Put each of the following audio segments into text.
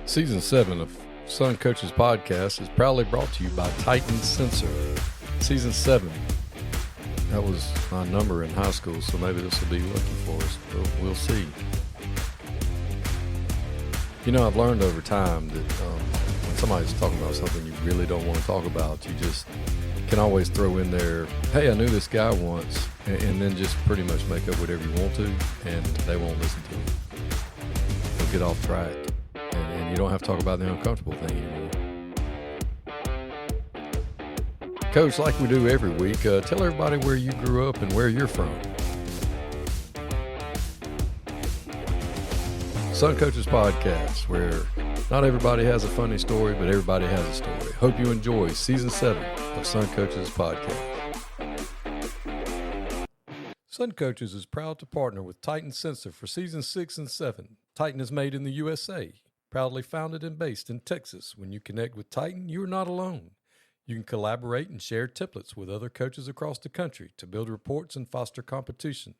Season 7 of Sun Coaches Podcast is proudly brought to you by Titan Sensor. Season 7. That was my number in high school, so maybe this will be lucky for us. We'll see. You know, I've learned over time that when somebody's talking about something you really don't want to talk about, you just can always throw in there, hey, I knew this guy once, and then just pretty much make up whatever you want to, and they won't listen to it. They'll get off track. And you don't have to talk about the uncomfortable thing anymore. Coach, like we do every week, tell everybody where you grew up and where you're from. Sun Coaches Podcast, where not everybody has a funny story, but everybody has a story. Hope you enjoy Season 7 of Sun Coaches Podcast. Sun Coaches is proud to partner with Titan Sensor for Season 6 and 7. Titan is made in the USA. Proudly founded and based in Texas. When you connect with Titan, you are not alone. You can collaborate and share templates with other coaches across the country to build reports and foster competition.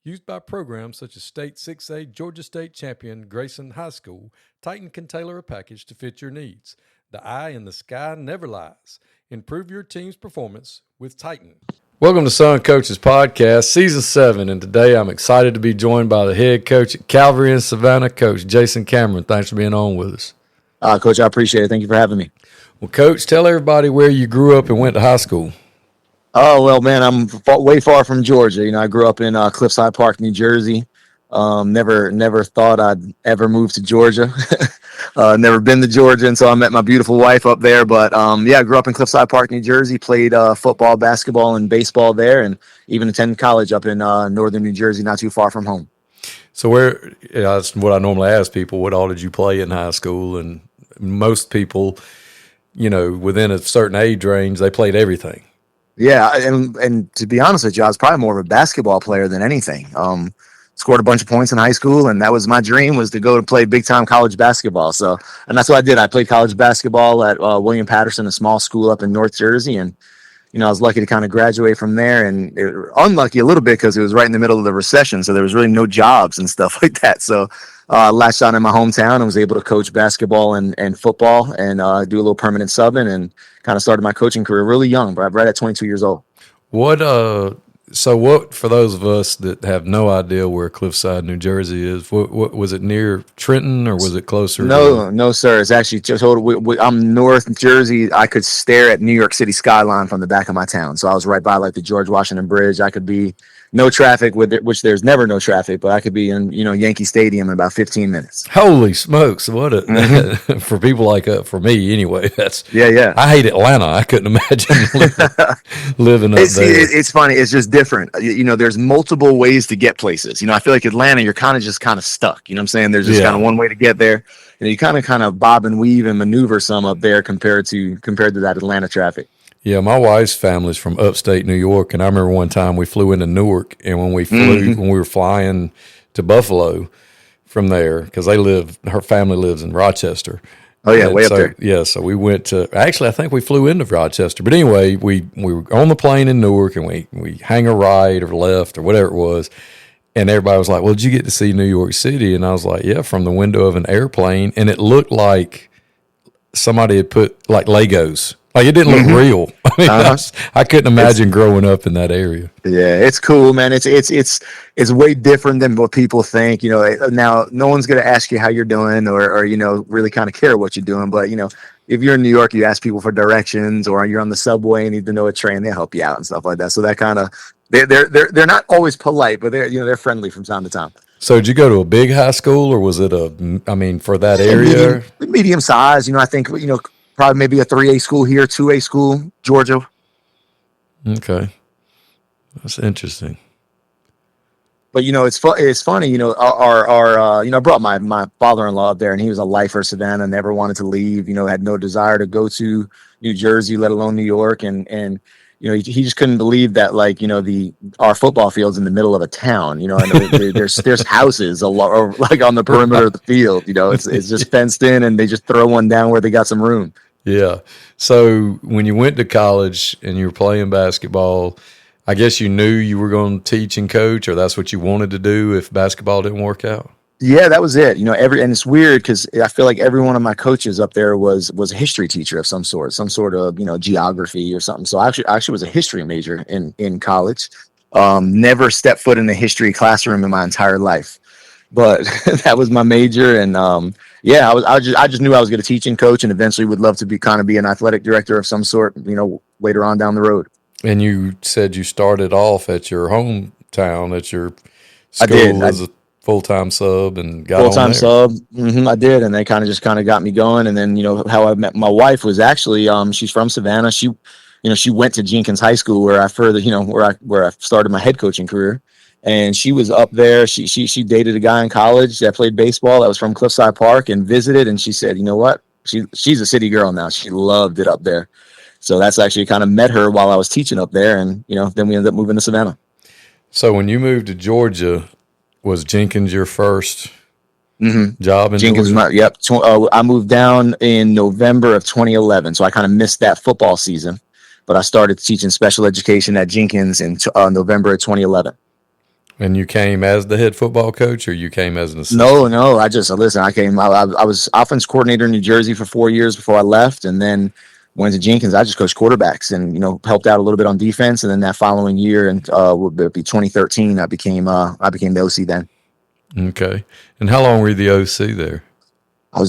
Used by programs such as State 6A Georgia State champion Grayson High School, Titan can tailor a package to fit your needs. The eye in the sky never lies. Improve your team's performance with Titan. Welcome to Sun Coaches Podcast, Season 7, and today I'm excited to be joined by the head coach at Calvary in Savannah, Coach Jason Cameron. Thanks for being on with us. Coach, I appreciate it. Thank you for having me. Well, Coach, tell everybody where you grew up and went to high school. Oh, well, man, I'm way far from Georgia. You know, I grew up in Cliffside Park, New Jersey. Never thought I'd ever move to Georgia. Never been to Georgia, and so I met my beautiful wife up there. But I grew up in Cliffside Park, New Jersey. Played football, basketball, and baseball there, and even attended college up in northern New Jersey, not too far from home. So that's what I normally ask people. What all did you play in high school? And most people, you know, within a certain age range, they played everything. Yeah, and to be honest with you, I was probably more of a basketball player than anything. Scored a bunch of points in high school, and that was my dream, was to go and play big-time college basketball. So, and that's what I did. I played college basketball at William Patterson, a small school up in North Jersey, and you know, I was lucky to kind of graduate from there, and unlucky a little bit because it was right in the middle of the recession, so there was really no jobs and stuff like that. So I latched on in my hometown and was able to coach basketball and football and do a little permanent subbing, and kind of started my coaching career really young, but right at 22 years old. What for those of us that have no idea where Cliffside, New Jersey is? What was it, near Trenton, or was it closer? No, sir. It's actually just I'm North Jersey. I could stare at New York City skyline from the back of my town. So I was right by like the George Washington Bridge. I could be no traffic which there's never no traffic, but I could be in, you know, Yankee Stadium in about 15 minutes. Holy smokes. For people like for me anyway, yeah. I hate Atlanta. I couldn't imagine living up there. It's funny. It's just different. You know, there's multiple ways to get places. You know, I feel like Atlanta, you're kind of stuck. You know what I'm saying? There's just kind of one way to get there. And you kind of bob and weave and maneuver some up there compared to that Atlanta traffic. Yeah, my wife's family's from upstate New York, and I remember one time we flew into Newark, and when we were flying to Buffalo from there, because her family lives in Rochester. Oh yeah, way up there. Yeah, so we went to, actually I think we flew into Rochester, but anyway, we were on the plane in Newark, and we hang a right or left or whatever it was, and everybody was like, well, did you get to see New York City? And I was like, yeah, from the window of an airplane, and it looked like somebody had put like Legos. Like, it didn't look real. I mean, I couldn't imagine growing up in that area. Yeah, it's cool, man. It's way different than what people think. You know, now no one's going to ask you how you're doing or you know, really kind of care what you're doing. But you know, if you're in New York, you ask people for directions, or you're on the subway and need to know a train, they help you out and stuff like that. So that kind of they're not always polite, but they're friendly from time to time. So did you go to a big high school, or was it for that area? Medium size. You know, I think, you know, probably maybe a 3A school here, 2A school, Georgia. Okay. That's interesting. But, you know, it's funny, you know, our I brought my father-in-law up there, and he was a lifer, Savannah, never wanted to leave, you know, had no desire to go to New Jersey, let alone New York. And you know, he just couldn't believe that, like, you know, our football field's in the middle of a town, you know, and there's houses like on the perimeter of the field, you know, it's just fenced in, and they just throw one down where they got some room. Yeah. So when you went to college and you were playing basketball, I guess you knew you were going to teach and coach, or that's what you wanted to do if basketball didn't work out? Yeah, that was it. And it's weird because I feel like every one of my coaches up there was a history teacher of some sort of geography or something. So I actually was a history major in college. Never stepped foot in a history classroom in my entire life, but that was my major. And yeah, I just knew I was going to teach and coach, and eventually would love to be an athletic director of some sort. Later on down the road. And you said you started off at your hometown, at your I did. school as a full-time sub and got Full on time there. sub. I did, and they kind of got me going. And then how I met my wife was actually she's from Savannah. She went to Jenkins High School where I further where I started my head coaching career, and she was up there. She dated a guy in college that played baseball that was from Cliffside Park and visited, and she said, you know what, she's a city girl now. She loved it up there. So that's actually kind of met her while I was teaching up there, and then we ended up moving to Savannah. So when you moved to Georgia, was Jenkins your first job in Jenkins, Georgia? yep. I moved down in November of 2011, so I kind of missed that football season. But I started teaching special education at Jenkins in November of 2011. And you came as the head football coach, or you came as an assistant? No. Listen. I was offense coordinator in New Jersey for 4 years before I left, and then went to Jenkins. I just coached quarterbacks and helped out a little bit on defense. And then that following year, and would be 2013, I became the OC then. Okay. And how long were you the OC there? I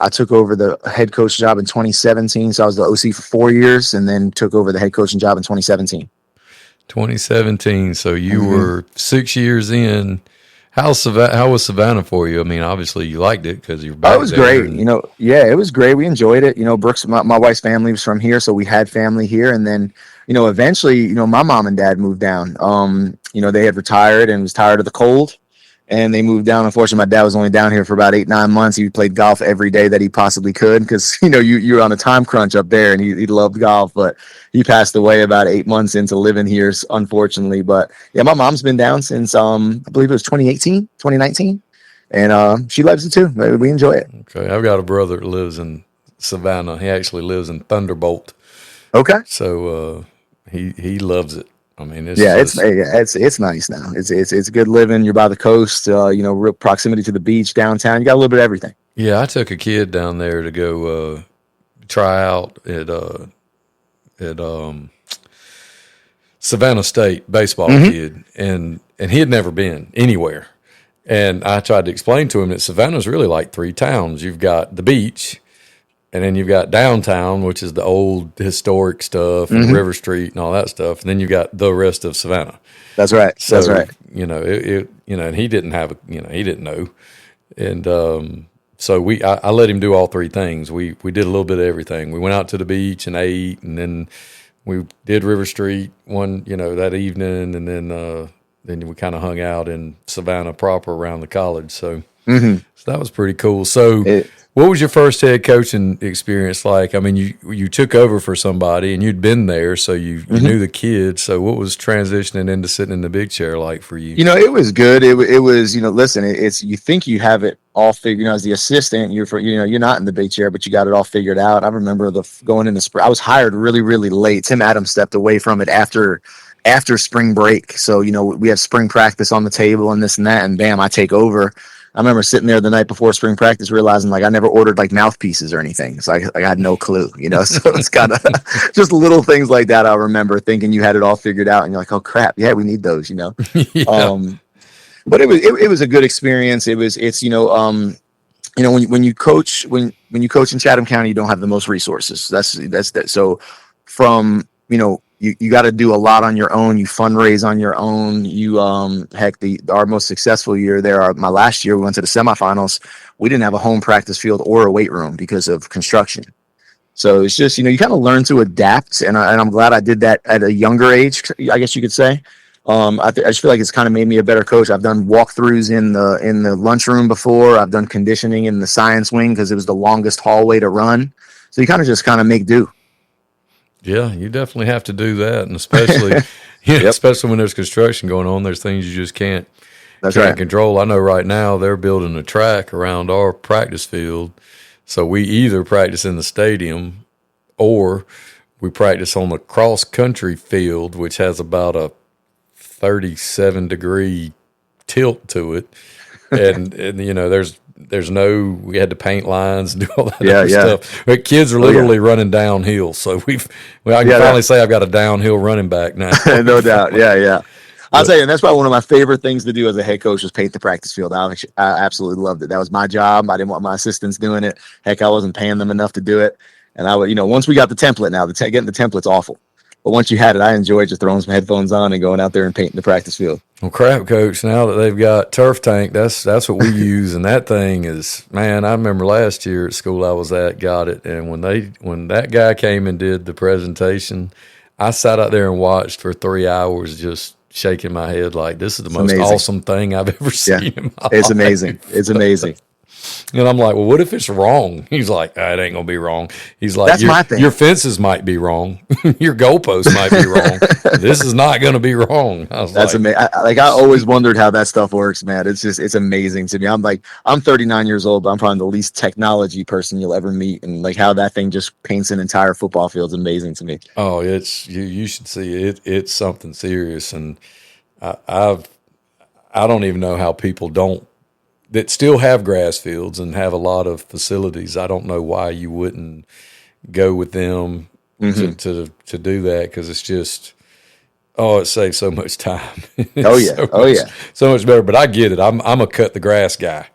took over the head coach job in 2017. So I was the OC for 4 years, and then took over the head coaching job in 2017. 2017. So you were 6 years in. How was Savannah for you? I mean, obviously you liked it because you're back there. It was great. Yeah, it was great. We enjoyed it. Brooks, my wife's family was from here, so we had family here. And then, eventually, my mom and dad moved down. They had retired and was tired of the cold, and they moved down. Unfortunately, my dad was only down here for about 8-9 months. He played golf every day that he possibly could because you're on a time crunch up there, and he loved golf. But he passed away about 8 months into living here, unfortunately. But yeah, my mom's been down since I believe it was 2019, and she loves it too. We enjoy it. Okay, I've got a brother that lives in Savannah. He actually lives in Thunderbolt. Okay. So he loves it. I mean, it's nice now. It's good living. You're by the coast. Real proximity to the beach downtown. You got a little bit of everything. Yeah, I took a kid down there to go try out at Savannah State baseball kid, and he had never been anywhere. And I tried to explain to him that Savannah's really like three towns. You've got the beach, and then you've got downtown, which is the old historic stuff, and River Street and all that stuff. And then you've got the rest of Savannah. That's right. So, that's right. And he didn't have, he didn't know. And so I let him do all three things. We did a little bit of everything. We went out to the beach and ate, and then we did River Street that evening, and then we kind of hung out in Savannah proper around the college. So, so that was pretty cool. So what was your first head coaching experience like? I mean, you took over for somebody and you'd been there, so you knew the kids. So what was transitioning into sitting in the big chair like for you? It was good. It was, listen, it's, you think you have it all figured, as the assistant, you're not in the big chair, but you got it all figured out. I remember going in the spring, I was hired really, really late. Tim Adams stepped away from it after spring break. So, we have spring practice on the table and this and that, and bam, I take over. I remember sitting there the night before spring practice, realizing I never ordered mouthpieces or anything. So I had no clue, So it's kind of just little things like that. I remember thinking you had it all figured out, and you're like, oh crap, yeah, we need those, Yeah. But it was a good experience. When you coach in Chatham County, you don't have the most resources. That's that. So from you got to do a lot on your own. You fundraise on your own. Our most successful year there, my last year, we went to the semifinals. We didn't have a home practice field or a weight room because of construction. So it's just, you kind of learn to adapt. And I'm glad I did that at a younger age, I guess you could say. I just feel like it's kind of made me a better coach. I've done walkthroughs in the lunchroom before. I've done conditioning in the science wing because it was the longest hallway to run. So you kind of make do. Yeah, you definitely have to do that, and especially, especially when there's construction going on, there's things you just can't control. I know right now they're building a track around our practice field, so we either practice in the stadium or we practice on the cross country field, which has about a 37-degree tilt to it. and there's no, we had to paint lines and do all that Yeah, other yeah. stuff. But kids are literally running downhill. So I can finally say I've got a downhill running back now. No doubt. Yeah, yeah. I'll tell you, and that's probably one of my favorite things to do as a head coach was paint the practice field. I absolutely loved it. That was my job. I didn't want my assistants doing it. Heck, I wasn't paying them enough to do it. And I would, once we got the template now, getting the template's awful. But once you had it, I enjoyed just throwing some headphones on and going out there and painting the practice field. Well, crap, Coach, now that they've got Turf Tank, that's what we use. And that thing is, man, I remember last year at school I was at, got it. And when that guy came and did the presentation, I sat out there and watched for 3 hours just shaking my head like, this is the most awesome thing I've ever seen in my life. It's amazing. It's amazing. And I'm like, well, what if it's wrong? He's like, it ain't going to be wrong. He's like, that's my thing. Your fences might be wrong. Your goalposts might be wrong. This is not going to be wrong. That's amazing. I always wondered how that stuff works, man. It's amazing to me. I'm 39 years old, but I'm probably the least technology person you'll ever meet. And like how that thing just paints an entire football field is amazing to me. Oh, you should see it. It's something serious. And I don't even know how people that still have grass fields and have a lot of facilities. I don't know why you wouldn't go with them to do that, because it's just, it saves so much time. So much better. But I get it. I'm a cut the grass guy.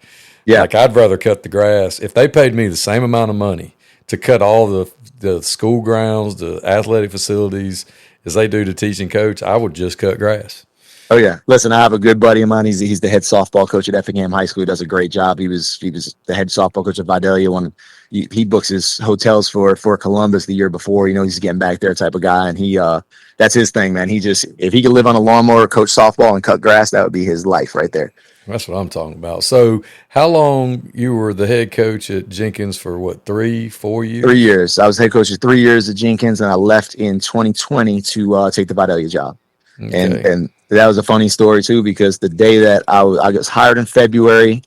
Yeah, like I'd rather cut the grass if they paid me the same amount of money to cut all the school grounds, the athletic facilities as they do to teaching coach. I would just cut grass. Oh yeah, listen, I have a good buddy of mine. He's the head softball coach at Effingham High School. He does a great job. He was the head softball coach at Vidalia. He books his hotels for Columbus the year before. He's getting back there type of guy, and he that's his thing, man. If he could live on a lawnmower, coach softball, and cut grass, that would be his life right there. That's what I'm talking about. So, how long you were the head coach at Jenkins for? What, 3-4 years? 3 years. I was head coach for 3 years at Jenkins, and I left in 2020 to take the Vidalia job. Okay. And that was a funny story too, because the day that I was hired in February,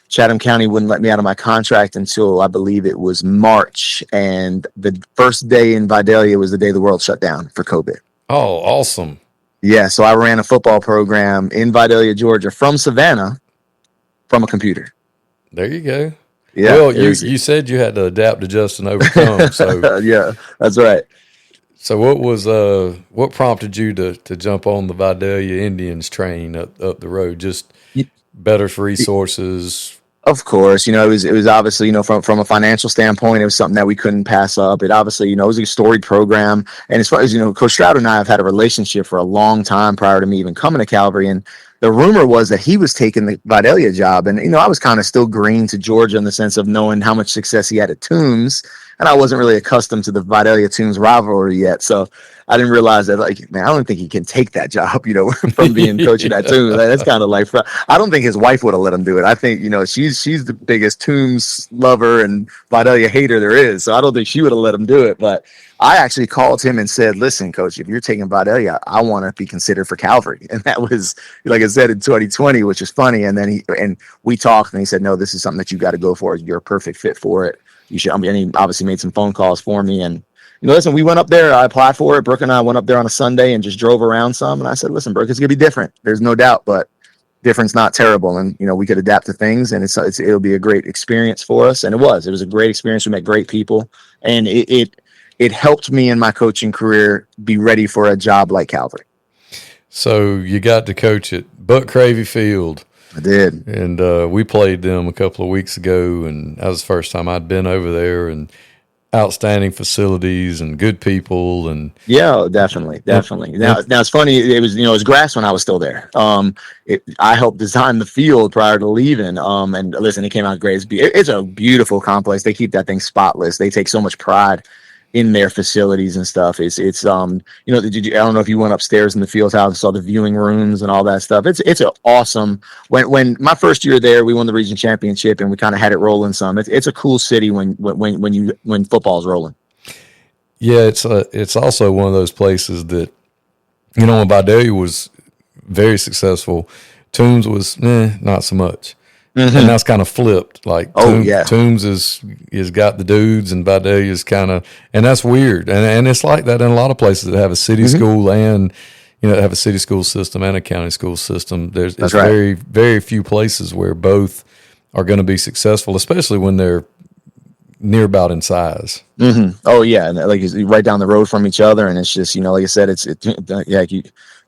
Chatham County wouldn't let me out of my contract until I believe it was March, and the first day in Vidalia was the day the world shut down for COVID. Oh, awesome! Yeah, so I ran a football program in Vidalia, Georgia, from Savannah, from a computer. There you go. Yeah. Well, you said you had to adapt, adjust, and overcome. So yeah, that's right. So what prompted you to jump on the Vidalia Indians train up the road? Just better resources. Of course, it was obviously, from a financial standpoint, it was something that we couldn't pass up. It obviously, it was a storied program. And as far as, Coach Stroud and I have had a relationship for a long time prior to me even coming to Calvary. And the rumor was that he was taking the Vidalia job. And, I was kind of still green to Georgia in the sense of knowing how much success he had at Toombs. And I wasn't really accustomed to the Vidalia Toombs rivalry yet. So I didn't realize that, man, I don't think he can take that job, from being coaching at Toombs. That's kind of like, I don't think his wife would have let him do it. I think, she's the biggest Toombs lover and Vidalia hater there is. So I don't think she would have let him do it. But I actually called him and said, listen, coach, if you're taking Vidalia, I want to be considered for Calvary. And that was, like I said, in 2020, which is funny. And then we talked and he said, no, this is something that you got to go for. You're a perfect fit for it. You should. And he obviously made some phone calls for me. And, listen, we went up there. I applied for it. Brooke and I went up there on a Sunday and just drove around some. And I said, listen, Brooke, it's going to be different. There's no doubt, but difference not terrible. And, we could adapt to things, and it'll be a great experience for us. And it was a great experience. We met great people, and it helped me in my coaching career be ready for a job like Calvary. So you got to coach at Buck Cravey Field. I did. And we played them a couple of weeks ago, and that was the first time I'd been over there, and outstanding facilities and good people. And yeah, definitely. Now it's funny. It was grass when I was still there. I helped design the field prior to leaving. And listen, it came out great. It's a beautiful complex. They keep that thing spotless. They take so much pride in their facilities and stuff. I don't know if you went upstairs in the field house and saw the viewing rooms and all that stuff. It's an awesome. When my first year there, we won the region championship and we kind of had it rolling some. It's a cool city when football's rolling. Yeah, it's also one of those places that, when Vidalia was very successful, Toombs was not so much. Mm-hmm. And that's kind of flipped. Like Toombs is got the dudes, and Vidalia's kind of, and that's weird. And it's like that in a lot of places that have a city school and have a city school system and a county school system. It's That's right. very, very few places where both are going to be successful, especially when they're near about in size. Mm-hmm. Oh yeah, and like right down the road from each other, and it's just like I said,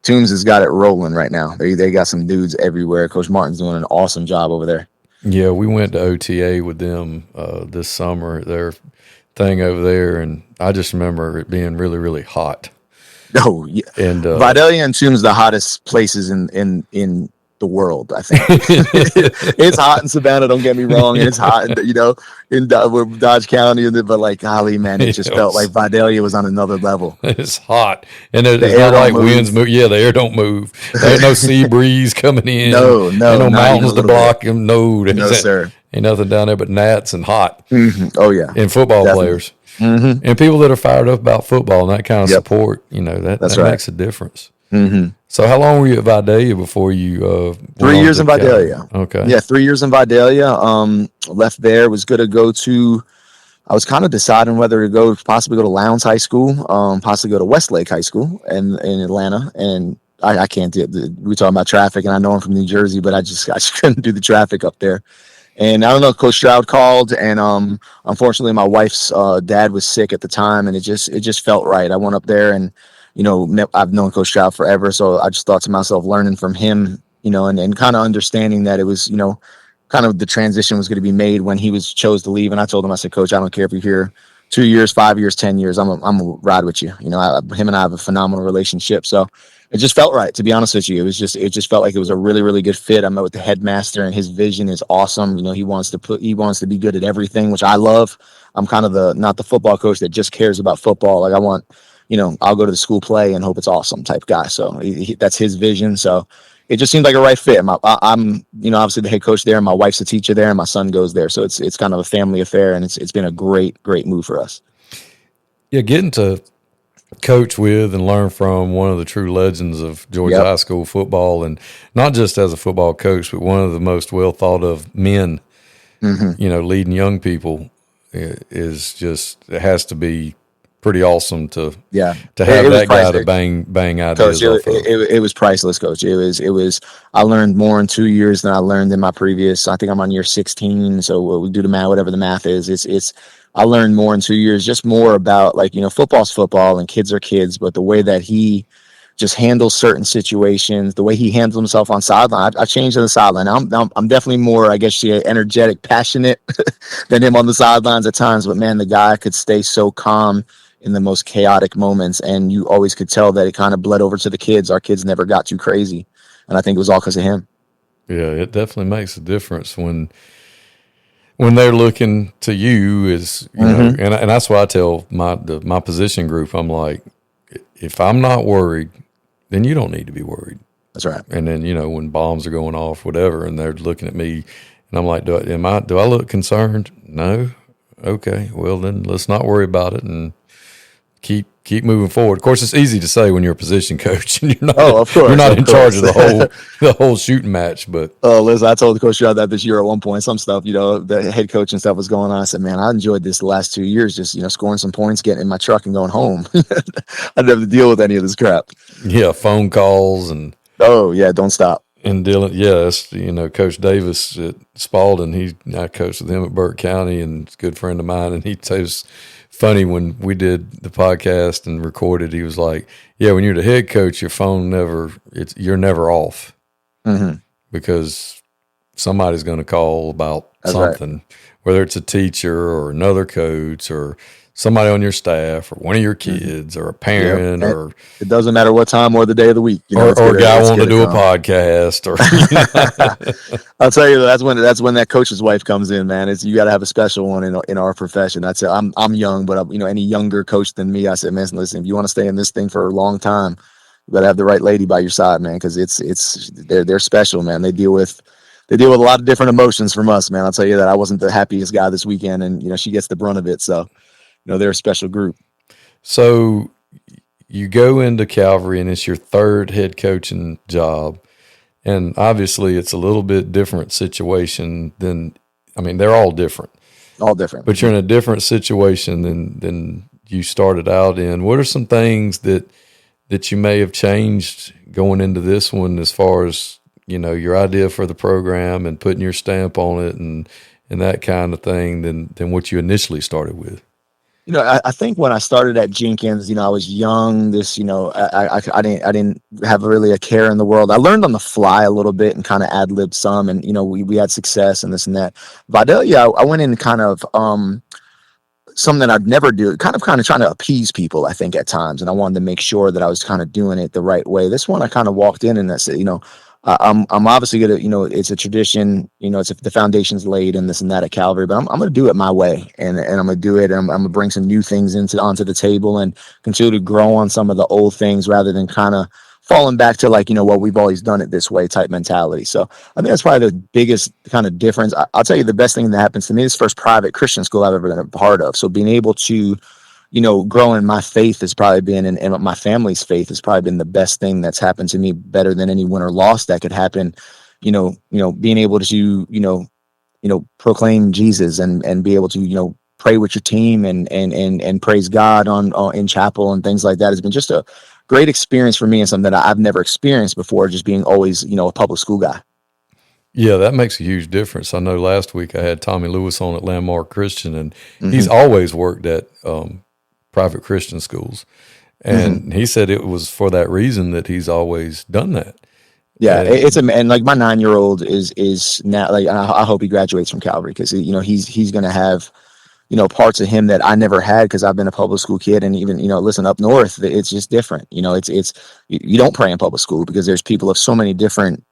Toombs has got it rolling right now. They got some dudes everywhere. Coach Martin's doing an awesome job over there. Yeah, we went to OTA with them this summer. Their thing over there, and I just remember it being really, really hot. Oh yeah, and Vidalia and Toombs, the hottest places in the world, I think. It's hot in Savannah, don't get me wrong, and it's hot in Dodge County, but like golly, man, it just felt like Vidalia was on another level. It's hot, and it's not like winds move. Yeah, the air don't move. There ain't no sea breeze coming in. No, ain't no mountains to block bit. him. No, sir. Ain't nothing down there but gnats and hot. Mm-hmm. Oh yeah, and football players. Mm-hmm. And people that are fired up about football and that kind of support, that right. makes a difference. Mm-hmm. So how long were you at Vidalia before you 3 years in Vidalia. Okay. Yeah, 3 years in Vidalia. Left there, was going to go to, I was kind of deciding whether to possibly go to Lowndes High School, possibly go to Westlake High School in Atlanta. And I can't do it. We're talking about traffic, and I know I'm from New Jersey, but I just couldn't do the traffic up there. And I don't know, Coach Stroud called, and unfortunately my wife's dad was sick at the time, and it just felt right. I went up there, and I've known Coach Stroud forever, so I just thought to myself, learning from him, and kind of understanding that it was, kind of the transition was going to be made when he chose to leave. And I told him, I said, Coach, I don't care if you're here 2 years, 5 years, 10 years, I'm gonna ride with you. Him and I have a phenomenal relationship, so it just felt right, to be honest with you. It just felt like it was a really, really good fit. I met with the headmaster, and his vision is awesome. He wants to be good at everything, which I love. I'm kind of not the football coach that just cares about football. Like I want, I'll go to the school play and hope it's awesome type guy. So that's his vision. So it just seemed like a right fit. I'm, obviously the head coach there, and my wife's a teacher there, and my son goes there. So it's kind of a family affair, and it's been a great, great move for us. Yeah, getting to coach with and learn from one of the true legends of Georgia high school football, and not just as a football coach, but one of the most well thought of men, leading young people is just, it has to be pretty awesome to have that guy to bang ideas Coach, off of. It was priceless, Coach. It was I learned more in 2 years than I learned in my previous. I think I'm on year 16, so we do the math, whatever the math is. I learned more in 2 years, just more about football's football and kids are kids, but the way that he just handles certain situations, the way he handles himself on sideline. I changed on the sideline. I'm definitely more, I guess, energetic, passionate than him on the sidelines at times. But man, the guy could stay so calm in the most chaotic moments, and you always could tell that it kind of bled over to the kids. Our kids never got too crazy, and I think it was all because of him. Yeah, it definitely makes a difference when they're looking to you, is and that's why I tell my position group, I'm like, if I'm not worried, then you don't need to be worried. That's right. And then when bombs are going off, whatever, and they're looking at me, and I'm like, do I look concerned? No. Okay. Well, then let's not worry about it and keep moving forward. Of course, it's easy to say when you're a position coach and you're not. Oh, of course, you're not in charge of the whole shooting match. But listen, I told the coach that this year at one point, some stuff, the head coach and stuff was going on. I said, man, I enjoyed this the last 2 years, just scoring some points, getting in my truck and going home. I didn't have to deal with any of this crap. Yeah, phone calls and don't stop. And Dylan, yes, Coach Davis at Spalding, I coached with him at Burke County, and he's a good friend of mine, and he was funny when we did the podcast and recorded. He was like, "Yeah, when you're the head coach, your phone you're never off because somebody's going to call about something, whether it's a teacher or another coach or somebody on your staff or one of your kids or a parent or it doesn't matter what time or the day of the week, or a guy wanting to do a podcast or I'll tell you, that's when that coach's wife comes in, man. You got to have a special one in our profession. I'd say I'm young, but any younger coach than me, I said, man, listen, if you want to stay in this thing for a long time, you got to have the right lady by your side, man, because they're special, man. They deal with a lot of different emotions from us, man. I'll tell you that I wasn't the happiest guy this weekend, and she gets the brunt of it. So they're a special group. So you go into Calvary, and it's your third head coaching job. And obviously it's a little bit different situation they're all different. All different. But you're in a different situation than you started out in. What are some things that that you may have changed going into this one as far as, your idea for the program and putting your stamp on it and that kind of thing than what you initially started with? I think when I started at Jenkins, I was young. I didn't have really a care in the world. I learned on the fly a little bit and kind of ad-libbed some, and we had success and this and that. Vidalia, I went in kind of something that I'd never do, kind of trying to appease people, I think, at times, and I wanted to make sure that I was kind of doing it the right way. This one, I kind of walked in and I said, I'm obviously gonna, it's a tradition, it's the foundation's laid and this and that at Calvary, but I'm gonna do it my way, and I'm gonna do it. I'm gonna bring some new things onto the table and continue to grow on some of the old things rather than kind of falling back to what we've always done it this way type mentality. So I think that's probably the biggest kind of difference. I'll tell you the best thing that happens to me is first private Christian school I've ever been a part of. So being able to growing my faith has probably been, and my family's faith has probably been the best thing that's happened to me, better than any win or loss that could happen. Being able to, proclaim Jesus and be able to, pray with your team and praise God on in chapel and things like that has been just a great experience for me, and something that I've never experienced before, just being always, a public school guy. Yeah, that makes a huge difference. I know last week I had Tommy Lewis on at Landmark Christian, and he's always worked at private Christian schools. And he said it was for that reason that he's always done that. Yeah, and my 9-year-old is now, I hope he graduates from Calvary, because he's going to have parts of him that I never had, because I've been a public school kid. And even listen, up north, it's just different. It's you don't pray in public school because there's people of so many different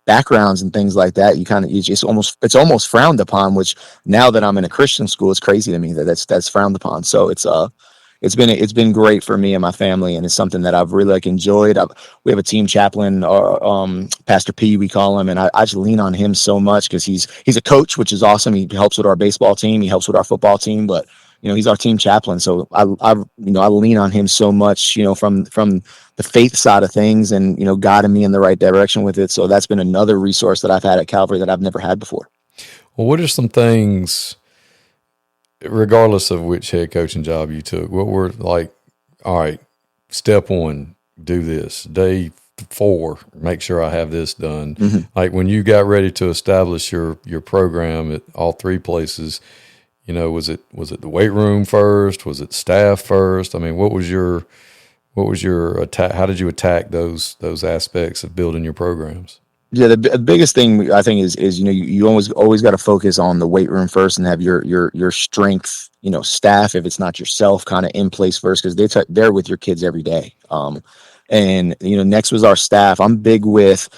backgrounds and things like that. It's almost frowned upon, which now that I'm in a Christian school, it's crazy to me that that's frowned upon. So it's been great for me and my family, and it's something that I've really enjoyed. We have a team chaplain, Pastor P, we call him, and I just lean on him so much because he's a coach, which is awesome. He helps with our baseball team, he helps with our football team, but he's our team chaplain. So I lean on him so much, from the faith side of things, and guiding me in the right direction with it. So that's been another resource that I've had at Calvary that I've never had before. Well, what are some things, regardless of which head coaching job you took, what were all right, step 1, do this. Day 4, make sure I have this done. Like when you got ready to establish your program at all 3 places, was it the weight room first? Was it staff first? I mean, what was your attack? How did you attack those aspects of building your programs? Yeah, the biggest thing I think is you always got to focus on the weight room first, and have your strength staff, if it's not yourself, kind of in place first, because they're with your kids every day. And next was our staff. I'm big with.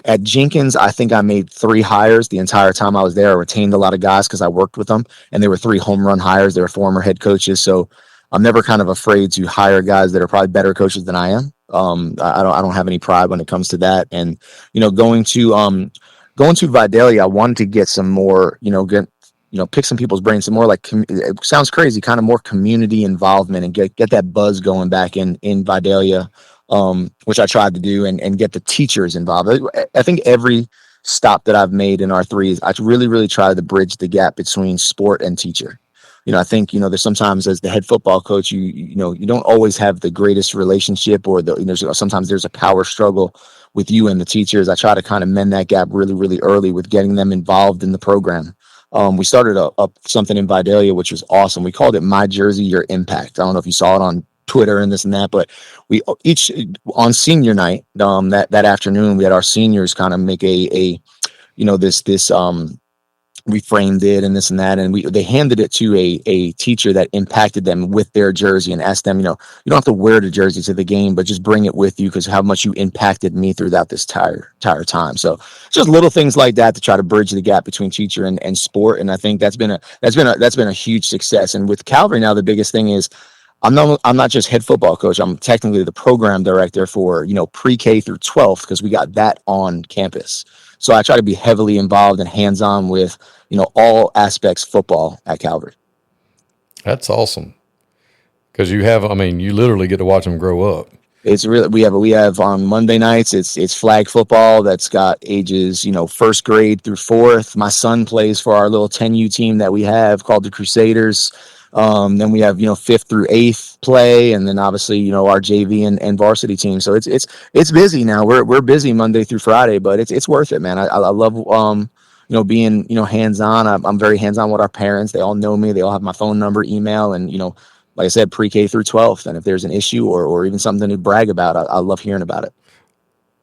At Jenkins, I think I made 3 hires the entire time I was there. I retained a lot of guys because I worked with them, and they were 3 home run hires. They were former head coaches, so I'm never kind of afraid to hire guys that are probably better coaches than I am. I don't have any pride when it comes to that. And going to Vidalia, I wanted to get some more, pick some people's brains, some more it sounds crazy, kind of more community involvement, and get that buzz going back in Vidalia, which I tried to do, and get the teachers involved. I think every stop that I've made in R3 I really, really tried to bridge the gap between sport and teacher. I think, there's sometimes as the head football coach, you don't always have the greatest relationship, or sometimes there's a power struggle with you and the teachers. I try to kind of mend that gap really, really early with getting them involved in the program. We started up something in Vidalia, which was awesome. We called it My Jersey, Your Impact. I don't know if you saw it on Twitter and this and that, but we each on senior night, that afternoon, we had our seniors kind of make we framed it and this and that, and they handed it to a teacher that impacted them with their jersey, and asked them, you don't have to wear the jersey to the game, but just bring it with you, because how much you impacted me throughout this entire time. So just little things like that to try to bridge the gap between teacher and sport. And I think that's been a huge success. And with Calvary now, the biggest thing is I'm not just head football coach. I'm technically the program director for, pre-K through 12th, because we got that on campus. So I try to be heavily involved and hands-on with, all aspects football at Calvary. That's awesome. Because you literally get to watch them grow up. It's really, we have on Monday nights, it's flag football that's got ages, first grade through 4th. My son plays for our little 10U team that we have called the Crusaders. Then we have, 5th through 8th play, and then obviously, our JV and varsity team. So it's busy now. We're busy Monday through Friday, but it's worth it, man. I love being hands on. I'm very hands on with our parents. They all know me. They all have my phone number, email, and like I said, pre-K through 12th. And if there's an issue or even something to brag about, I love hearing about it.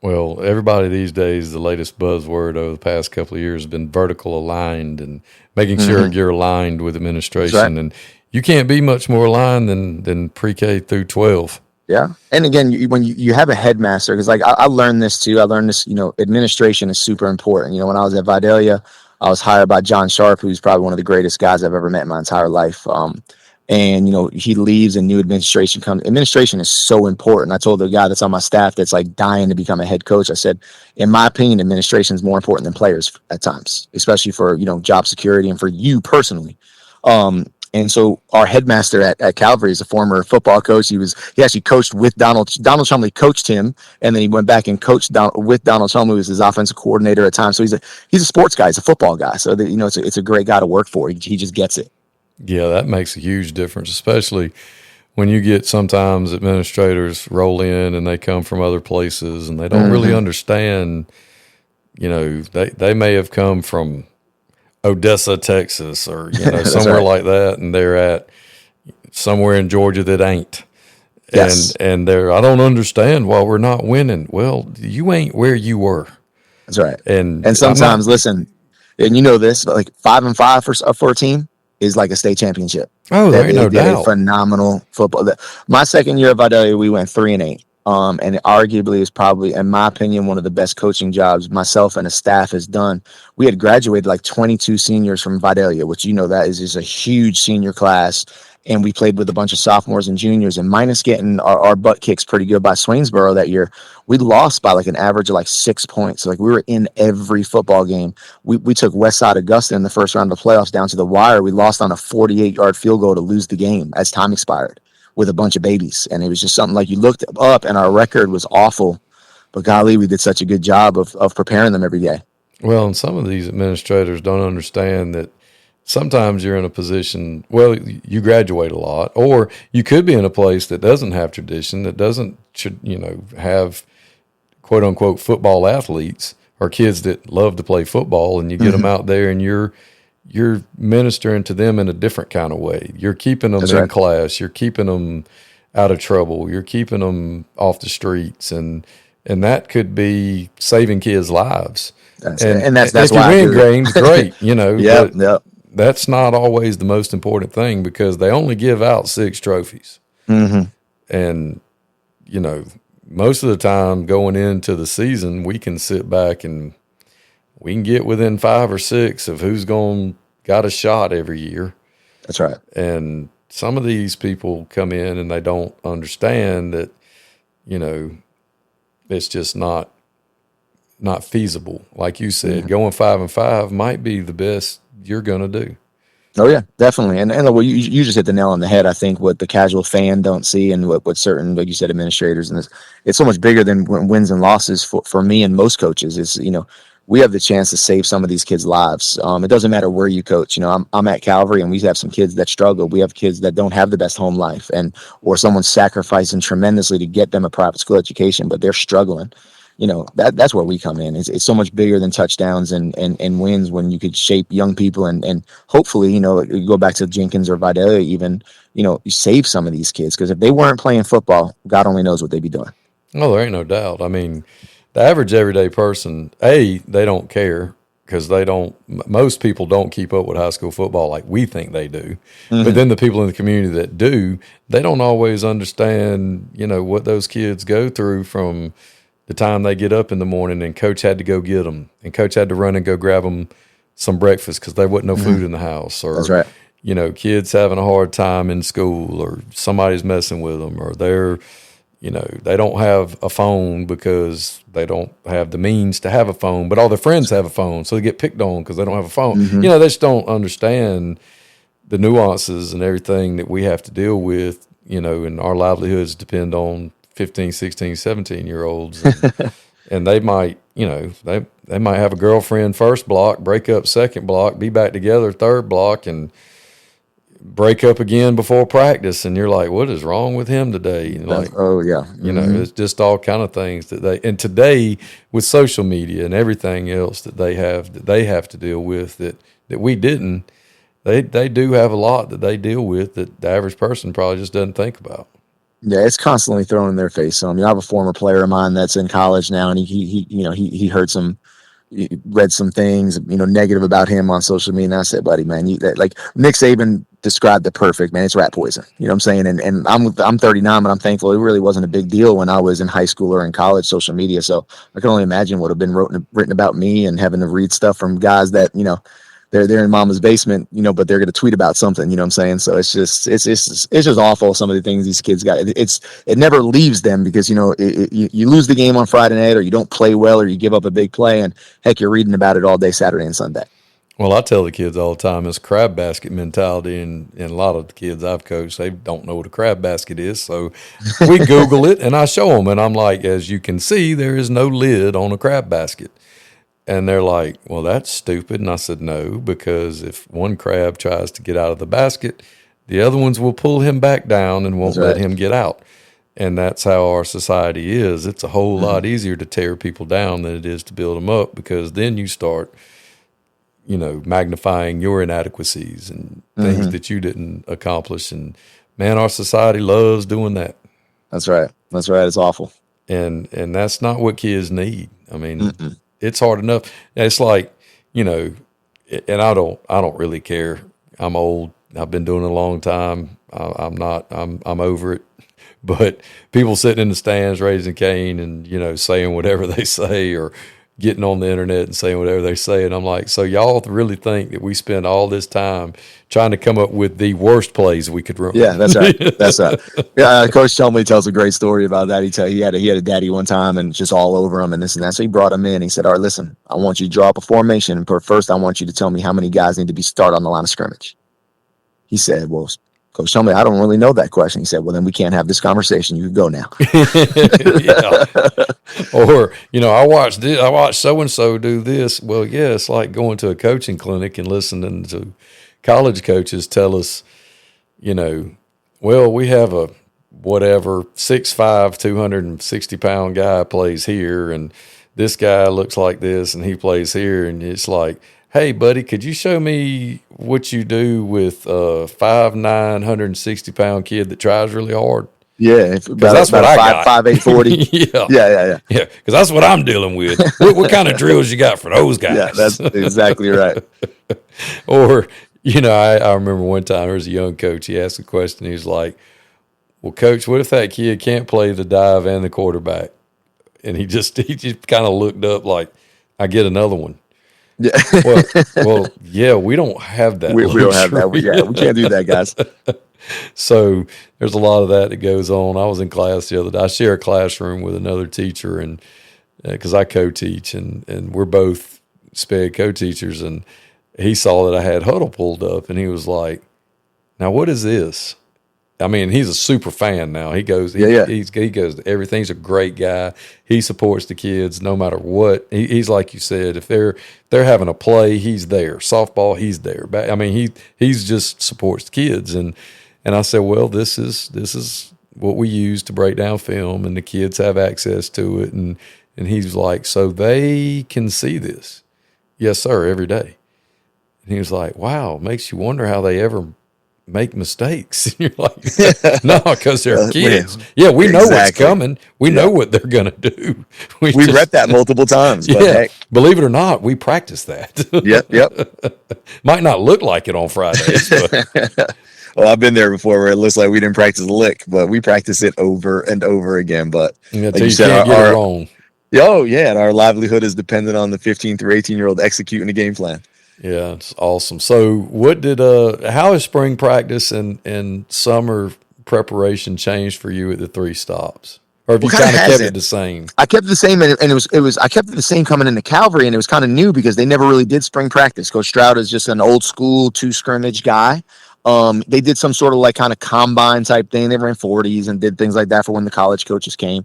Well, everybody these days, the latest buzzword over the past couple of years has been vertical aligned and making sure you're aligned with administration. That's right. And you can't be much more aligned than pre-K through 12. Yeah. And again, when you have a headmaster, because like I learned this too. I learned this, administration is super important. When I was at Vidalia, I was hired by John Sharp, who's probably one of the greatest guys I've ever met in my entire life. And he leaves and new administration comes. Administration is so important. I told the guy that's on my staff that's like dying to become a head coach, I said, in my opinion, administration is more important than players at times, especially for job security and for you personally. And so our headmaster at Calvary is a former football coach. He actually coached with Donald Chumley coached him, and then he went back and coached with Donald Chumley, who was his offensive coordinator at times. So he's a sports guy. He's a football guy. So it's a great guy to work for. He just gets it. Yeah, that makes a huge difference, especially when you get sometimes administrators roll in and they come from other places and they don't really understand, they may have come from Odessa, Texas, or, somewhere right. like that, and they're at somewhere in Georgia that ain't. Yes. And I don't understand why we're not winning. Well, you ain't where you were. That's right. And sometimes, listen, and you know this, but like 5-5 for a team is like a state championship. Oh, there ain't no doubt. Phenomenal football. My second year of Vidalia, we went 3-8. And it arguably is probably, in my opinion, one of the best coaching jobs myself and the staff has done. We had graduated like 22 seniors from Vidalia, which that is just a huge senior class. And we played with a bunch of sophomores and juniors. And minus getting our butt kicks pretty good by Swainsboro that year, we lost by like an average of like 6 points. So like we were in every football game. We took Westside Augusta in the first round of the playoffs down to the wire. We lost on a 48-yard field goal to lose the game as time expired, with a bunch of babies. And it was just something like you looked up and our record was awful, but golly, we did such a good job of preparing them every day. Well, and some of these administrators don't understand that sometimes you're in a position, well, you graduate a lot, or you could be in a place that doesn't have tradition, that doesn't, have quote unquote football athletes or kids that love to play football, and you get them out there and you're ministering to them in a different kind of way. You're keeping them in class. You're keeping them out of trouble. You're keeping them off the streets, and that could be saving kids' lives. That's if why you win games, great. Yep. That's not always the most important thing, because they only give out 6 trophies, and most of the time going into the season, we can sit back and we can get within 5 or 6 of who's got a shot every year. That's right. And some of these people come in and they don't understand that, it's just not feasible. Like you said, going 5-5 might be the best you're going to do. Oh yeah, definitely. And well, you just hit the nail on the head. I think what the casual fan don't see, and what certain, like you said, administrators, and it's so much bigger than wins and losses for me and most coaches. Is we have the chance to save some of these kids' lives. It doesn't matter where you coach. I'm at Calvary, and we have some kids that struggle. We have kids that don't have the best home life, or someone's sacrificing tremendously to get them a private school education, but they're struggling. That's where we come in. It's so much bigger than touchdowns and wins, when you could shape young people and hopefully, you go back to Jenkins or Vidalia even, you save some of these kids, because if they weren't playing football, God only knows what they'd be doing. Oh, there ain't no doubt. I mean, the average everyday person, they don't care, because most people don't keep up with high school football like we think they do. But then the people in the community that do, they don't always understand, what those kids go through from the time they get up in the morning and coach had to go get them, and coach had to run and go grab them some breakfast because there wasn't no food in the house, or, that's right. Kids having a hard time in school, or somebody's messing with them, or they're, they don't have a phone because they don't have the means to have a phone, but all their friends have a phone. So they get picked on because they don't have a phone. They just don't understand the nuances and everything that we have to deal with, and our livelihoods depend on 15, 16, 17-year-olds. And they might, they might have a girlfriend first block, break up second block, be back together third block, and break up again before practice, and you're like, what is wrong with him today? And like, you know, it's just all kind of things and today with social media and everything else that they have to deal with that we didn't. They do have a lot that they deal with that the average person probably just doesn't think about. Yeah, it's constantly thrown in their face. So, I mean, I have a former player of mine that's in college now, and he heard read some things, negative about him on social media. And I said, buddy, man, like Nick Saban described it perfect, man. It's rat poison. You know what I'm saying? And I'm 39, but I'm thankful it really wasn't a big deal when I was in high school or in college, social media. So I can only imagine what would have been written about me, and having to read stuff from guys that, they're in mama's basement, but they're going to tweet about something, you know what I'm saying? So it's just awful. Some of the things these kids got, it never leaves them because, you lose the game on Friday night, or you don't play well, or you give up a big play, and heck, you're reading about it all day Saturday and Sunday. Well, I tell the kids all the time, it's crab basket mentality, and a lot of the kids I've coached, they don't know what a crab basket is. So we Google it, and I show them, and I'm like, as you can see, there is no lid on a crab basket. And they're like, well, that's stupid. And I said, no, because if one crab tries to get out of the basket, the other ones will pull him back down and won't let him get out. And that's how our society is. It's a whole lot easier to tear people down than it is to build them up, because then you start, magnifying your inadequacies and things that you didn't accomplish. And man, our society loves doing that. That's right. It's awful. And that's not what kids need. I mean, it's hard enough. It's like, and I don't really care. I'm old. I've been doing it a long time. I'm over it. But people sitting in the stands raising Cain and, saying whatever they say, or getting on the internet and saying whatever they say. And I'm like, so y'all really think that we spend all this time trying to come up with the worst plays we could run? Yeah, that's right. That's right. Yeah, Coach Chumley tells a great story about that. He had a daddy one time and just all over him and this and that. So he brought him in. He said, all right, listen, I want you to draw up a formation. And first, I want you to tell me how many guys need to be start on the line of scrimmage. He said, well, Coach Chumley, I don't really know that question. He said, well, then we can't have this conversation. You can go now. Or, I watched so-and-so do this. Well, yeah, it's like going to a coaching clinic and listening to college coaches tell us, well, we have a whatever 6'5", 260-pound guy plays here, and this guy looks like this, and he plays here. And it's like, hey, buddy, could you show me what you do with a 5'9", 160-pound kid that tries really hard? Yeah, because that's what I got. 5'8", 40. Yeah. Because that's what I'm dealing with. What kind of drills you got for those guys? Yeah, that's exactly right. Or, I remember one time there was a young coach. He asked a question. He was like, well, Coach, what if that kid can't play the dive and the quarterback? And he just kind of looked up like, I get another one. Yeah. well, yeah, we don't have that. We don't have that. Yeah, we can't do that, guys. So there's a lot of that goes on. I was in class the other day. I share a classroom with another teacher, and because I co-teach, and we're both SPED co-teachers, and he saw that I had Huddle pulled up, and he was like, now what is this? I mean, he's a super fan now. He goes, he goes to everything. He's a great guy. He supports the kids no matter what. He's like you said, if they're having a play, he's there. Softball, he's there. I mean, he's just supports the kids. And I said, well, this is what we use to break down film, and the kids have access to it. And he's like, so they can see this? Yes, sir, every day. And he was like, wow, makes you wonder how they ever make mistakes. And you're like, no, because they're kids. Yeah, we know what's coming. We know what they're going to do. We read that multiple times. But heck. Believe it or not, we practice that. Yep. Might not look like it on Fridays. But. Well, I've been there before where it looks like we didn't practice a lick, but we practice it over and over again. But like you said, can't get it wrong. Oh, yeah, and our livelihood is dependent on the 15 through 18-year-old executing the game plan. Yeah, it's awesome. So what how has spring practice and summer preparation changed for you at the 3 stops? Or have you kind of kept it the same? I kept it the same, and I kept it the same coming into Calvary, and it was kind of new because they never really did spring practice. Coach Stroud is just an old school 2 scrimmage guy. They did some sort of like kind of combine type thing. They ran 40s and did things like that for when the college coaches came.